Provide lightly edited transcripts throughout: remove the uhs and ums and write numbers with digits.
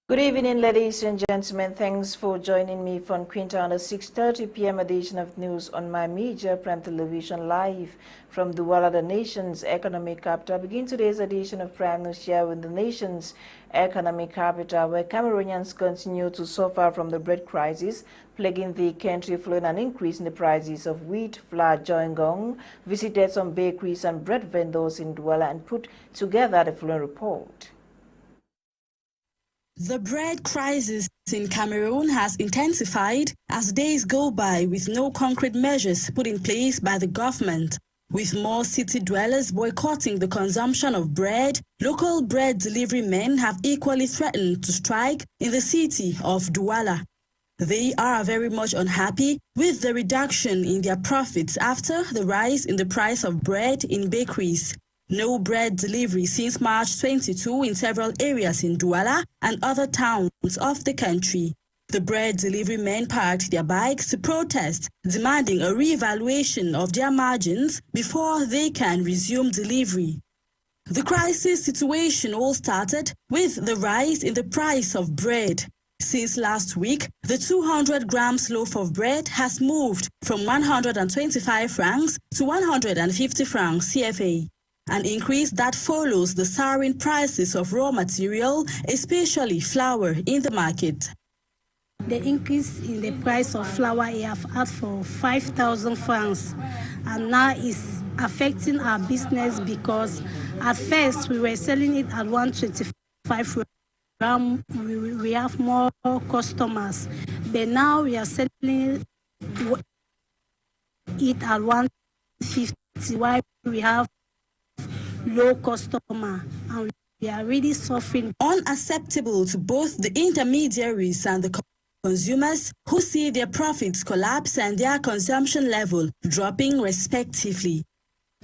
Good evening, ladies and gentlemen. Thanks for joining me, Fon Quinter, on the 6:30 p.m. edition of News on My Media Prime Television, live from Douala, the nation's economic capital. Begin today's edition of Prime News here with the nation's economic capital, where Cameroonians continue to suffer from the bread crisis plaguing the country, following an increase in the prices of wheat, flour. Joingong visited some bakeries and bread vendors in Douala and put together the following report. The bread crisis in Cameroon has intensified as days go by with no concrete measures put in place by the government. With more city dwellers boycotting the consumption of bread, local bread delivery men have equally threatened to strike in the city of Douala. They are very much unhappy with the reduction in their profits after the rise in the price of bread in bakeries. No bread delivery since March 22 in several areas in Douala and other towns of the country. The bread delivery men parked their bikes to protest, demanding a re-evaluation of their margins before they can resume delivery. The crisis situation all started with the rise in the price of bread. Since last week, the 200 grams loaf of bread has moved from 125 francs to 150 francs CFA. An increase that follows the soaring prices of raw material, especially flour, in the market. The increase in the price of flour have had for 5,000 francs, and now it's affecting our business because at first we were selling it at 125 francs. We have more customers, but now we are selling it at 150, while we have low customer, and we are really suffering. Unacceptable to both the intermediaries and the consumers, who see their profits collapse and their consumption level dropping respectively.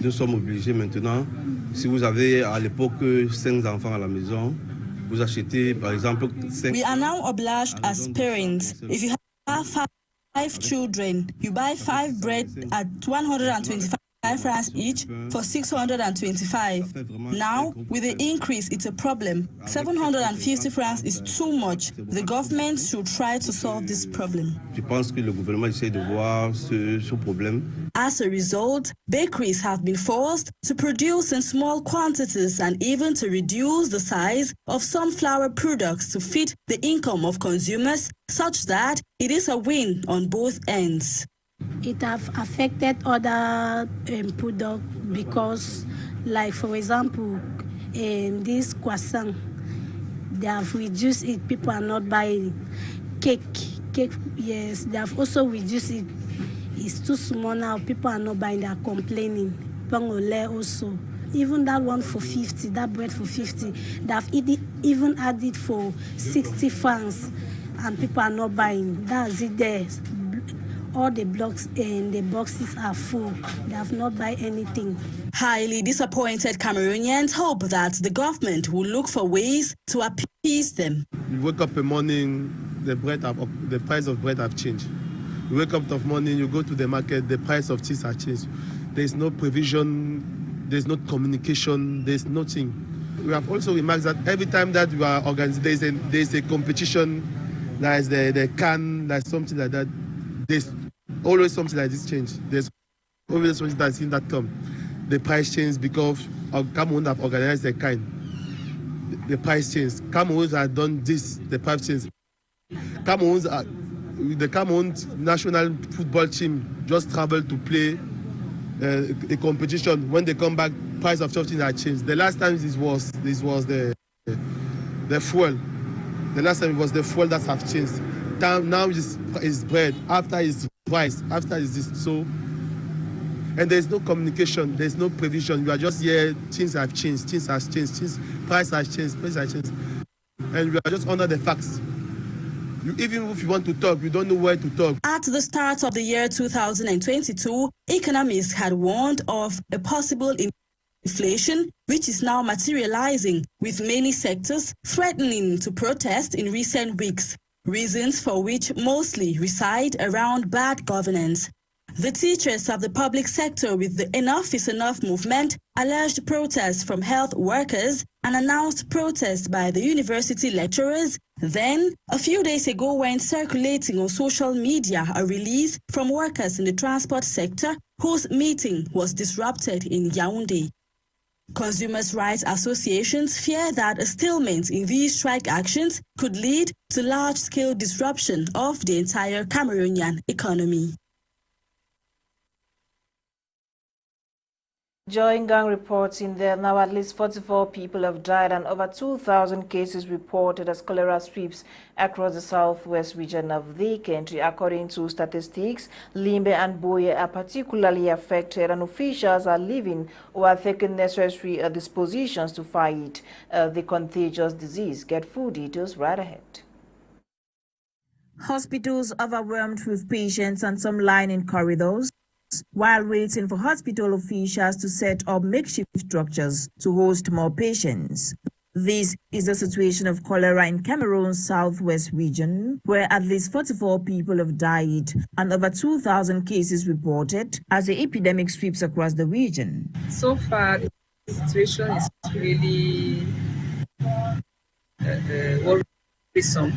Nous sommes obligés maintenant, si vous avez à l'époque 5 enfants à la maison, vous achetez par exemple 5. We are now obliged as parents. If you have 5 children, you buy 5 bread at 125 francs each for 625. Now, with the increase, it's a problem. 750 francs is too much. The government should try to solve this problem. Je pense que le gouvernement essaie de voir ce problème. As a result, bakeries have been forced to produce in small quantities and even to reduce the size of some flour products to fit the income of consumers, such that it is a win on both ends. It have affected other products because, like for example, this croissant, they have reduced it. People are not buying cake. Yes, they have also reduced it. It's too small now. People are not buying. They are complaining. Pangolais also. Even that one for 50, that bread for 50, they have even added for 60 francs, and people are not buying. That's it there. All the blocks and the boxes are full. They have not buy anything. Highly disappointed Cameroonians hope that the government will look for ways to appease them. You wake up in the morning, the price of bread have changed. You wake up in the morning, you go to the market, the price of cheese has changed. There's no provision, there's no communication, there's nothing. We have also remarked that every time that we are organized, there's a competition, there's the can, there's something like that. There's always something like this change. There's always something that's in that come. The price change because Cameroon have organized the kind. The price change. Cameroon have done this. The price change. The Cameroon national football team just traveled to play a competition. When they come back, price of something has changed. The last time this was the fuel. The last time it was the fuel that have changed. Now is bread, after is price, after is this. So, and there's no communication, there's no provision. You are just here, things have changed, price has changed. And we are just under the facts. Even if you want to talk, you don't know where to talk. At the start of the year 2022, economists had warned of a possible inflation, which is now materializing, with many sectors threatening to protest in recent weeks. Reasons for which mostly reside around bad governance. The teachers of the public sector with the Enough is Enough movement alleged protests from health workers and announced protests by the university lecturers. Then, a few days ago, went circulating on social media a release from workers in the transport sector whose meeting was disrupted in Yaoundé. Consumers' rights associations fear that a stalemate in these strike actions could lead to large-scale disruption of the entire Cameroonian economy. Joint gang reports in there now at least 44 people have died and over 2,000 cases reported as cholera sweeps across the southwest region of the country. According to statistics, Limbe and Boye are particularly affected and officials are leaving or are taking necessary dispositions to fight the contagious disease. Get full details right ahead. Hospitals overwhelmed with patients and some lying in corridors, while waiting for hospital officials to set up makeshift structures to host more patients. This is the situation of cholera in Cameroon's southwest region, where at least 44 people have died and over 2,000 cases reported as the epidemic sweeps across the region. So far, the situation is really worrisome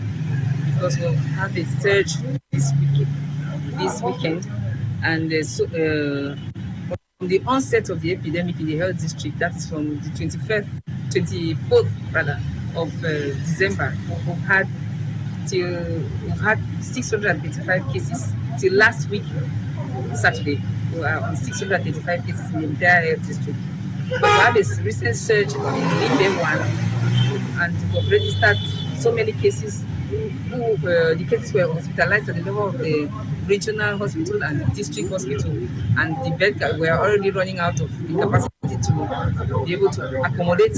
because we'll have a surge this weekend. And from the onset of the epidemic in the health district, that is from the 24th of December, we've had 635 cases till last week, Saturday. We are on 635 cases in the entire health district. But we have a recent surge in Ewane, and we've registered so many cases. The cases were hospitalized at the level of the regional hospital and district hospital, and the beds were already running out of the capacity to be able to accommodate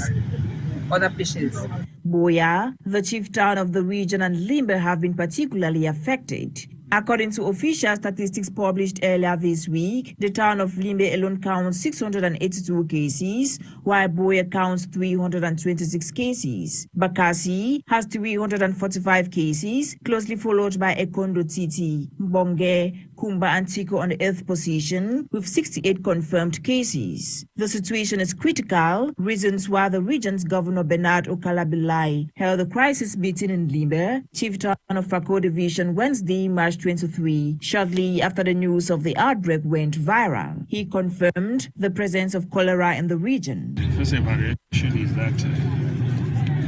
other patients. Boya, the chief town of the region, and Limbe have been particularly affected. According to official statistics published earlier this week, the town of Limbe alone counts 682 cases, while Boya counts 326 cases. Bakassi has 345 cases, closely followed by Ekondo Titi, Mbonge, Kumba and Tiko on the 8th position, with 68 confirmed cases. The situation is critical, reasons why the region's governor Bernard Okalabilai held a crisis meeting in Limbe, chief town of Fako Division, Wednesday, March 23, shortly after the news of the outbreak went viral. He confirmed the presence of cholera in the region. The first evaluation is that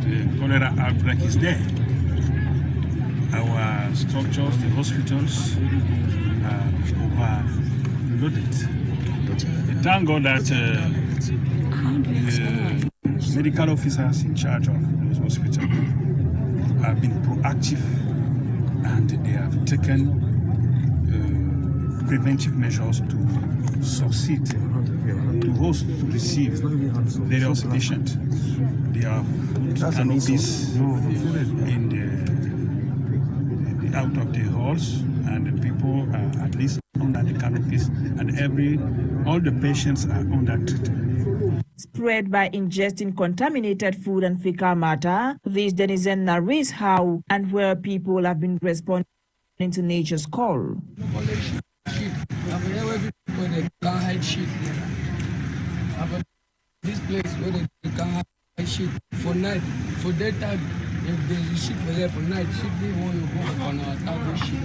the cholera outbreak is there. Our structures, the hospitals, are overloaded. Thank God that the medical officers in charge of those hospitals have been proactive, and they have taken preventive measures to succeed, to host, to receive various patients. They have put canopies in the out of the halls, and the people are at least under the canopies, and all the patients are under treatment. Spread by ingesting contaminated food and fecal matter, this denizen narrates how and where people have been responding to nature's call. This place where they can hide shit for night, for daytime, if there's a shit for there for night, shit they want to go on our target shit.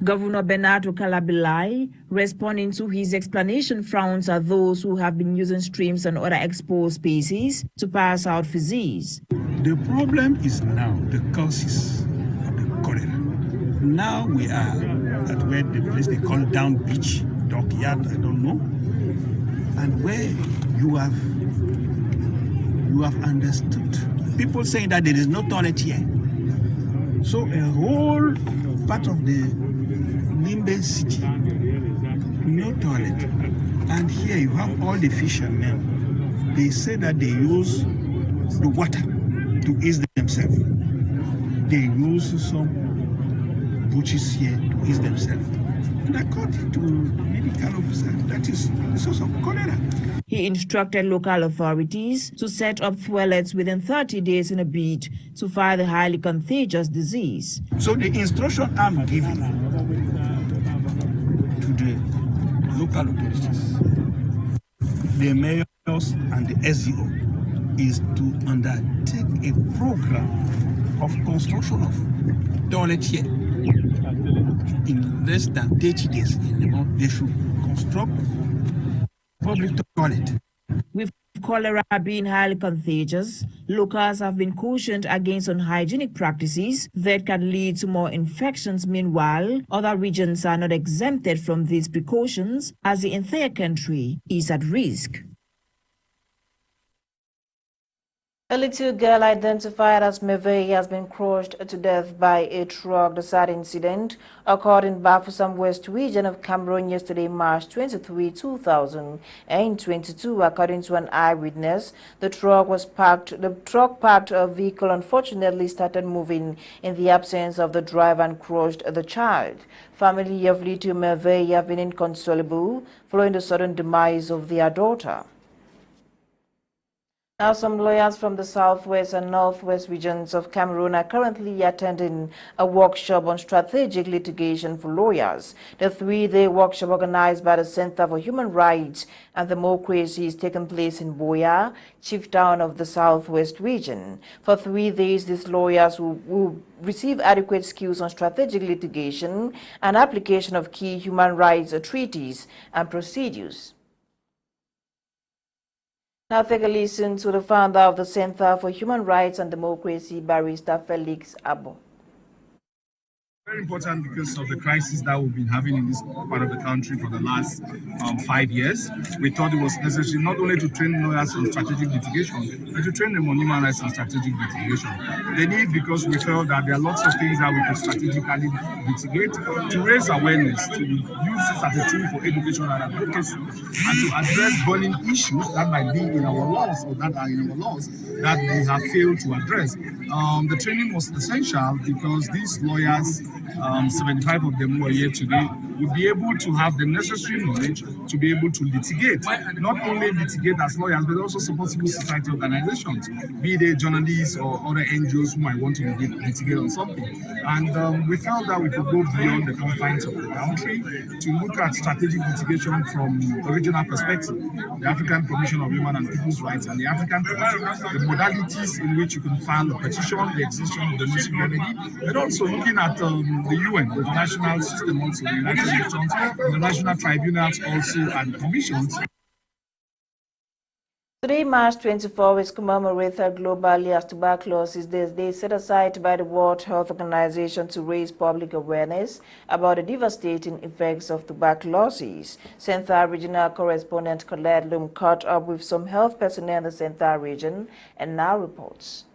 Governor Bernard Okalabilai, responding to his explanation, frowns at those who have been using streams and other exposed spaces to pass out disease. The problem is now the causes of the cholera. Now we are at where the place they call Down Beach, Dockyard, I don't know, and where you have understood. People saying that there is no toilet here. So a whole part of the Limbe city, no toilet. And here you have all the fishermen. They say that they use the water to ease themselves. They use some butches here to ease themselves. And according to medical officer, that is the source of cholera. He instructed local authorities to set up toilets within 30 days in a bid to fight the highly contagious disease. So the instruction I'm giving the local authorities, the mayors and the SEO, is to undertake a program of construction of toilet here. In less than 30 days, they should construct public toilet. With cholera being highly contagious, locals have been cautioned against unhygienic practices that can lead to more infections. Meanwhile, other regions are not exempted from these precautions as the entire country is at risk. A little girl identified as Meve has been crushed to death by a truck. The sad incident occurred in Bafoussam West region of Cameroon yesterday, March 23, 2022. According to an eyewitness, the truck parked a vehicle unfortunately started moving in the absence of the driver and crushed the child. Family of little Meve have been inconsolable following the sudden demise of their daughter. Now, some lawyers from the southwest and northwest regions of Cameroon are currently attending a workshop on strategic litigation for lawyers. The three-day workshop organized by the Center for Human Rights and Democracy is taking place in Boya, chief town of the southwest region. For 3 days, these lawyers will receive adequate skills on strategic litigation and application of key human rights treaties and procedures. Now take a listen to the founder of the Center for Human Rights and Democracy, Barrister Felix Abo. Very important because of the crisis that we've been having in this part of the country for the last 5 years. We thought it was necessary not only to train lawyers on strategic litigation, but to train them on human rights and strategic litigation. They need, because we felt that there are lots of things that we could strategically litigate, to raise awareness, to use this as a tool for education and advocacy, and to address burning issues that might be in our laws or that are in our laws that we have failed to address. The training was essential because these lawyers, 75 of them who are here today, would be able to have the necessary knowledge to be able to litigate. Not only litigate as lawyers, but also support civil society organizations, be they journalists or other NGOs who might want to litigate on something. And we felt that we could go beyond the confines of the country to look at strategic litigation from a regional perspective. The African Commission of Human and People's Rights and the African Commission, the modalities in which you can file a petition, the existence of the necessary remedy, but also looking at the UN, the international system, also the United Nations, the national tribunals also, and commissions. Today, March 24, is commemorated globally as Tuberculosis Day set aside by the World Health Organization to raise public awareness about the devastating effects of tuberculosis. Center Regional Correspondent Colette Lum caught up with some health personnel in the Center region and now reports.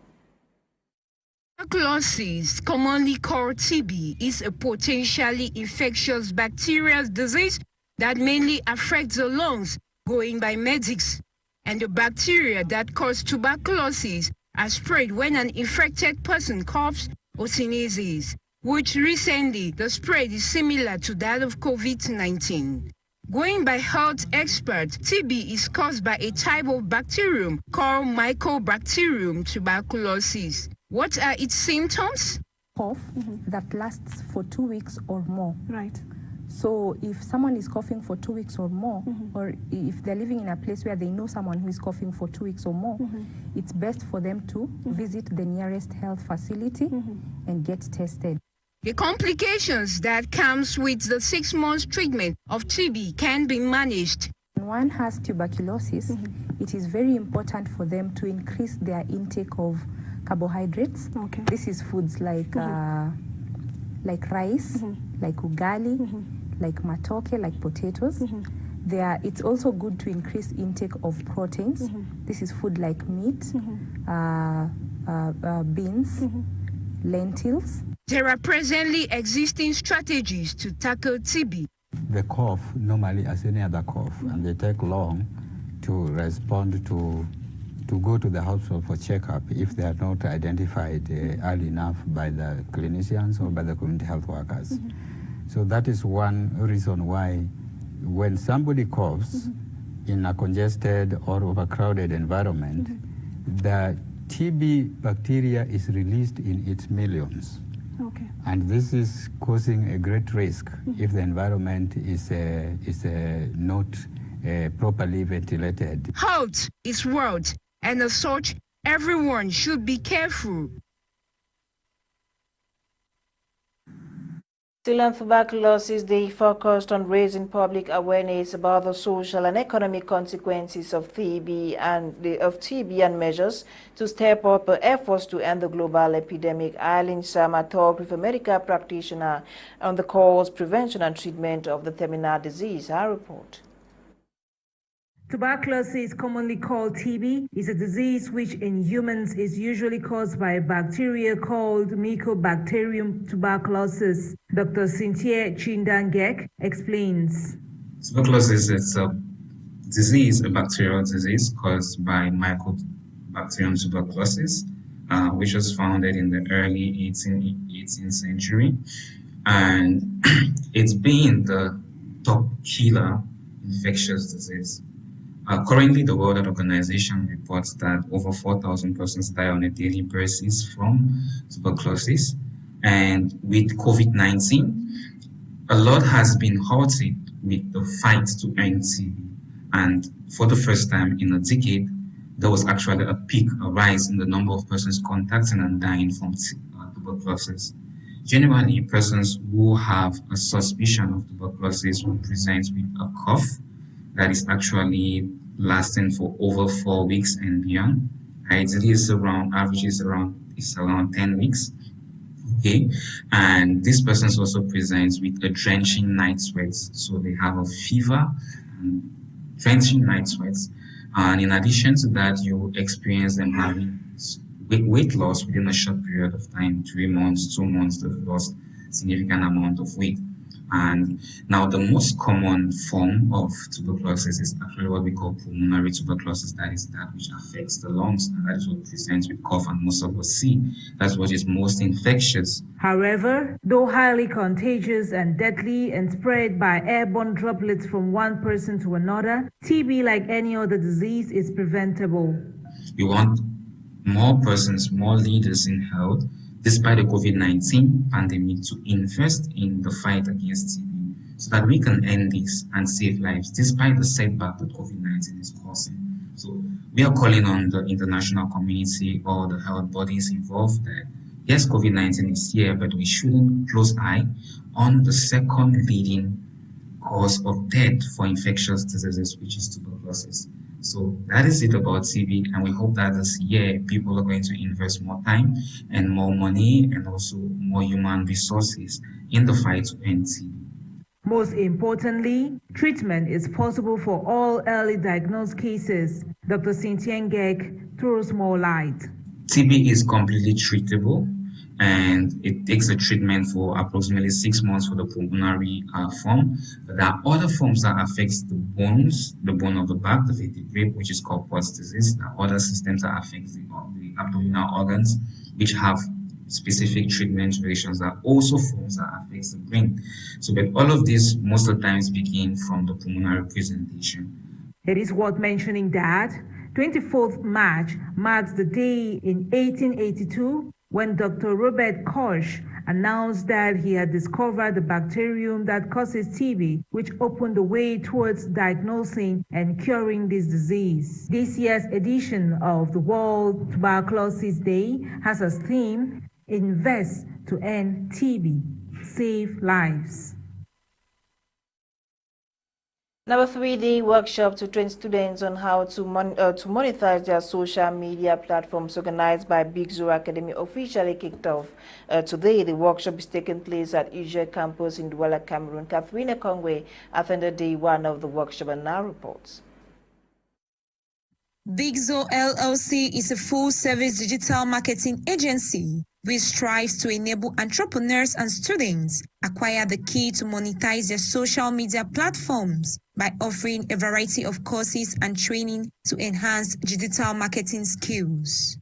Tuberculosis, commonly called TB, is a potentially infectious bacterial disease that mainly affects the lungs, going by medics. And the bacteria that cause tuberculosis are spread when an infected person coughs or sneezes, which recently the spread is similar to that of COVID-19. Going by health experts, TB is caused by a type of bacterium called Mycobacterium tuberculosis. What are its symptoms? Cough that lasts for 2 weeks or more. Right. So if someone is coughing for 2 weeks or more, or if they're living in a place where they know someone who is coughing for 2 weeks or more, it's best for them to visit the nearest health facility and get tested. The complications that comes with the 6 months treatment of TB can be managed. When one has tuberculosis, it is very important for them to increase their intake of carbohydrates. Okay. This is foods like rice, like ugali, like matoke, like potatoes. It's also good to increase intake of proteins. This is food like meat, beans, lentils. There are presently existing strategies to tackle TB. The cough, normally as any other cough, and they take long to respond to go to the hospital for checkup if they are not identified early enough by the clinicians or by the community health workers. So that is one reason why when somebody coughs in a congested or overcrowded environment, the TB bacteria is released in its millions. Okay. And this is causing a great risk if the environment is not properly ventilated. Health is wealth, and as such, everyone should be careful. Still on Tuberculosis Day focused on raising public awareness about the social and economic consequences of TB and measures to step up efforts to end the global epidemic. Eileen Sama talked with a medical practitioner on the cause, prevention and treatment of the terminal disease. Her report. Tuberculosis, commonly called TB, is a disease which in humans is usually caused by a bacteria called Mycobacterium tuberculosis. Dr. Cynthia Chindangek explains. Tuberculosis is a disease, a bacterial disease caused by Mycobacterium tuberculosis, which was founded in the early 18th century. And it's been the top killer infectious disease. Currently, the World Health Organization reports that over 4,000 persons die on a daily basis from tuberculosis. And with COVID-19, a lot has been halted with the fight to end TB. And for the first time in a decade, there was actually a peak, a rise in the number of persons contacting and dying from tuberculosis. Generally, persons who have a suspicion of tuberculosis will present with a cough that is actually lasting for over 4 weeks and beyond. Ideally, averages around 10 weeks. Okay, and this person also presents with a drenching night sweats. So they have a fever and drenching night sweats. And in addition to that, you experience them having weight loss within a short period of time, 3 months, 2 months, they've lost a significant amount of weight. And now the most common form of tuberculosis is actually what we call pulmonary tuberculosis. That is that which affects the lungs, and that is what presents with cough and most of us see. That's what is most infectious. However, though highly contagious and deadly and spread by airborne droplets from one person to another, TB, like any other disease, is preventable. We want more persons, more leaders in health, despite the COVID-19 pandemic, to invest in the fight against TB so that we can end this and save lives, despite the setback that COVID-19 is causing. So we are calling on the international community or the health bodies involved that, yes, COVID-19 is here, but we shouldn't close eye on the second leading cause of death for infectious diseases, which is tuberculosis. So that is it about TB, and we hope that this year people are going to invest more time and more money and also more human resources in the fight to end TB. Most importantly, treatment is possible for all early diagnosed cases. Dr. Cynthia Ngek throws more light. TB is completely treatable, and it takes a treatment for approximately 6 months for the pulmonary form. But there are other forms that affect the bones, the bone of the back, the vertebrae, which is called Pott's disease. There are other systems that affect the abdominal organs, which have specific treatment variations. That are also forms that affect the brain. So, but all of these most of the times begin from the pulmonary presentation. It is worth mentioning that 24th March marks the day in 1882 when Dr. Robert Koch announced that he had discovered the bacterium that causes TB, which opened the way towards diagnosing and curing this disease. This year's edition of the World Tuberculosis Day has as theme, Invest to End TB, Save Lives. Now, a 3-day workshop to train students on how to monetize their social media platforms organized by Big Zoo Academy officially kicked off. Today, the workshop is taking place at Ije campus in Douala, Cameroon. Catherine Kongwe attended day 1 of the workshop and now reports. Big Zoo LLC is a full-service digital marketing agency which strives to enable entrepreneurs and students acquire the key to monetize their social media platforms by offering a variety of courses and training to enhance digital marketing skills.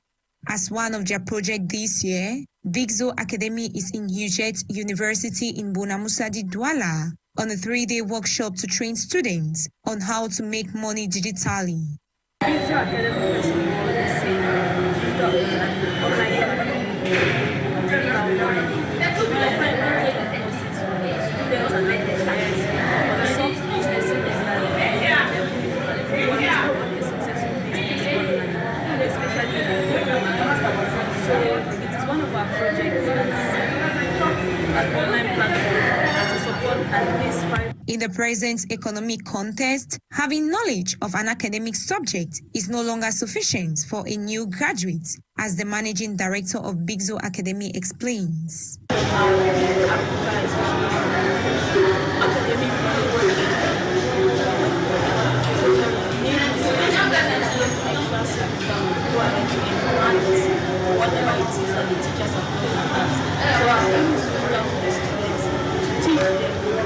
As one of their projects this year, Big Zoo Academy is in Ujet University in Bonamusadi, Douala, on a 3-day workshop to train students on how to make money digitally. Big Zoo Academy, first of all, is a digital online digital marketing students and entrepreneurs, or soft businesses that want a successful business online, especially in the market. So it is one of our projects as an online platform to support at least 5. In the present economic context, having knowledge of an academic subject is no longer sufficient for a new graduate, as the managing director of Bigzo Academy explains. Whatever it is that the teachers are putting in class. So our aim is to put out to the students to teach them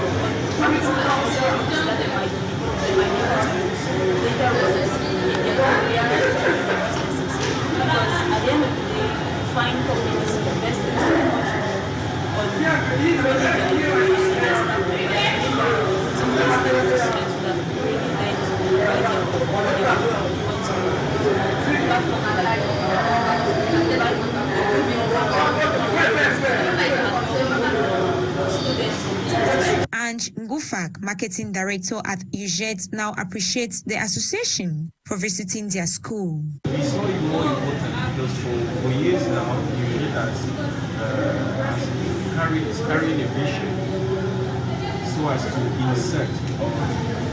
practical skills that they might be able to use later on in their career businesses. Because at the end of the day, find companies investing so much on training their students that will be the students that will really then guide them on what they want to do. Platforms like And Ngufak, marketing director at UJET, now appreciates the association for visiting their school. We saw it more important because for years now, UJET has carrying a vision so as to insert,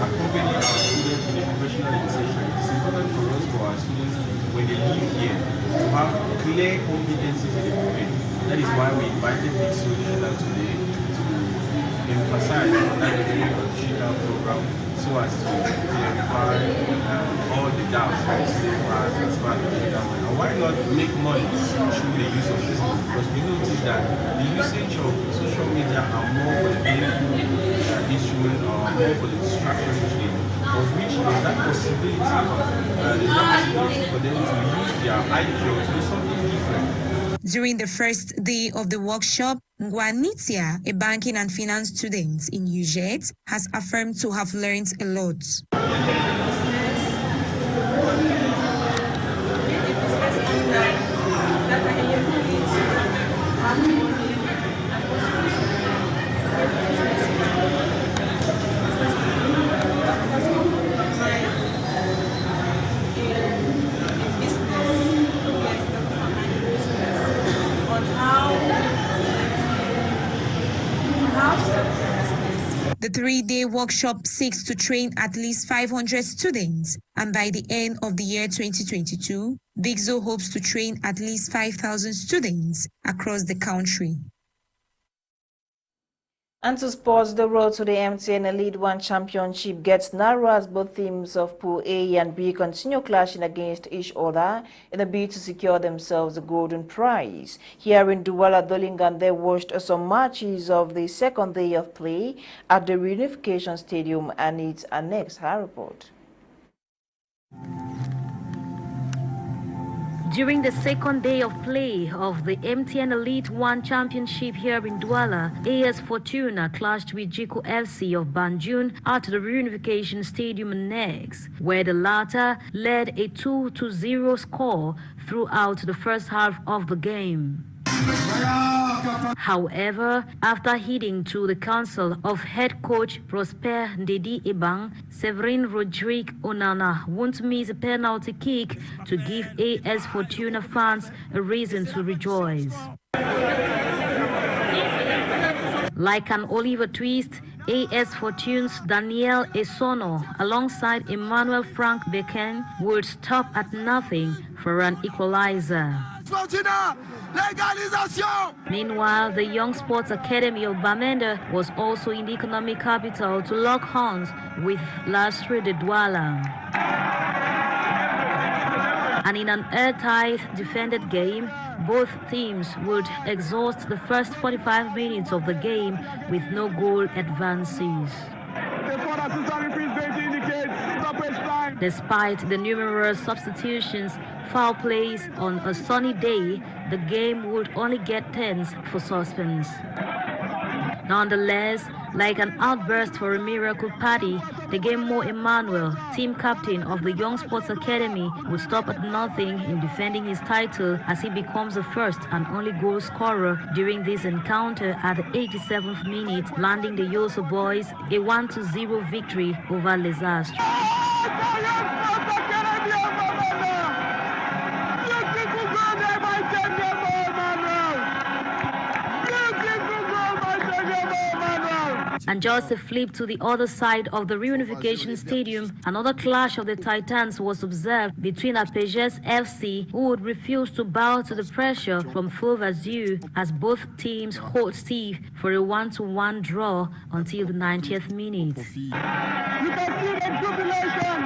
accompany our students in a professional insertion. It is important for us, for our students, when they leave here, to have clear competencies in the domain. That is why we invited the solution today to emphasize that very longitudinal program so as to clarify all the doubts that students have as far as the down. And why not make money through the use of this? Because we notice that the usage of social media are more for the painful instrument or more for the distraction thing, of which there's that possibility for them to use their IQ to do something different. During the first day of the workshop, Ngwanitia, a banking and finance student in UJET, has affirmed to have learned a lot. The 3-day workshop seeks to train at least 500 students, and by the end of the year 2022, Bigzo hopes to train at least 5,000 students across the country. And to sports, the road to the MTN Elite One Championship gets narrow as both teams of Pool A and B continue clashing against each other in a bid to secure themselves the golden prize. Here in Douala, Nolinga, they watched some matches of the second day of play at the Reunification Stadium and its annex. Our report. During the second day of play of the MTN Elite One Championship here in Douala, AS Fortuna clashed with Jiko FC of Banjul at the Reunification Stadium annex, where the latter led a 2-0 score throughout the first half of the game. However, after heeding to the counsel of head coach Prosper Ndedi Ebang, Severin Rodrigue Onana won't miss a penalty kick to give AS Fortuna fans a reason to rejoice. Like an Oliver twist, AS Fortune's Daniel Esono alongside Emmanuel Frank Beken would stop at nothing for an equalizer. Meanwhile, the Young Sports Academy of Bamenda was also in the economic capital to lock horns with Lastre de Douala. And in an airtight defended game, both teams would exhaust the first 45 minutes of the game with no goal advances. Despite the numerous substitutions, foul plays on a sunny day, the game would only get tense for suspense. Nonetheless, Like an outburst for a miracle party, the game Mo Emmanuel, team captain of the Young Sports Academy, would stop at nothing in defending his title as he becomes the first and only goal scorer during this encounter at the 87th minute, landing the Yoso boys a 1-0 victory over Les Astres. And just a flip to the other side of the reunification stadium, another clash of the Titans was observed between Apejes FC, who would refuse to bow to the pressure from Fauve as both teams hold Steve for a 1-1 draw until the 90th minute. You can see the jubilation.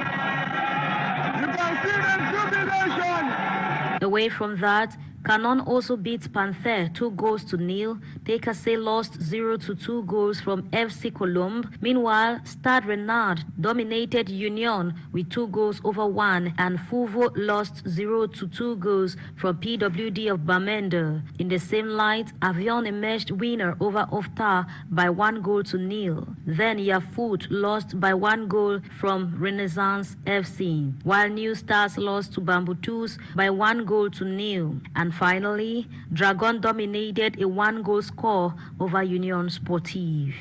You can see the jubilation. Away from that, Canon also beat Panther 2-0. Tekase lost 0-2 goals from FC Colombe. Meanwhile, Stade Renard dominated Union with 2-1, and Fuvo lost 0-2 goals from PWD of Bamenda. In the same light, Avion emerged winner over Oftar by 1-0. Then Yafoot lost by 1 goal from Renaissance FC, while New Stars lost to Bambutus by 1-0. And finally, Dragon dominated a 1-goal score over Union Sportive.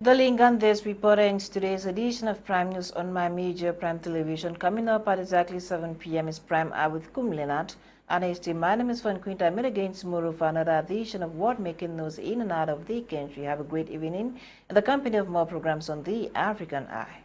Nolinga, this report ends today's edition of Prime News on My Media Prime Television. Coming up at exactly 7 p.m. is Prime Hour with Kumlenat. And my name is Fon Quinter. I meet again tomorrow for another edition of What Making News in and out of the country. Have a great evening in the company of more programs on the African Eye.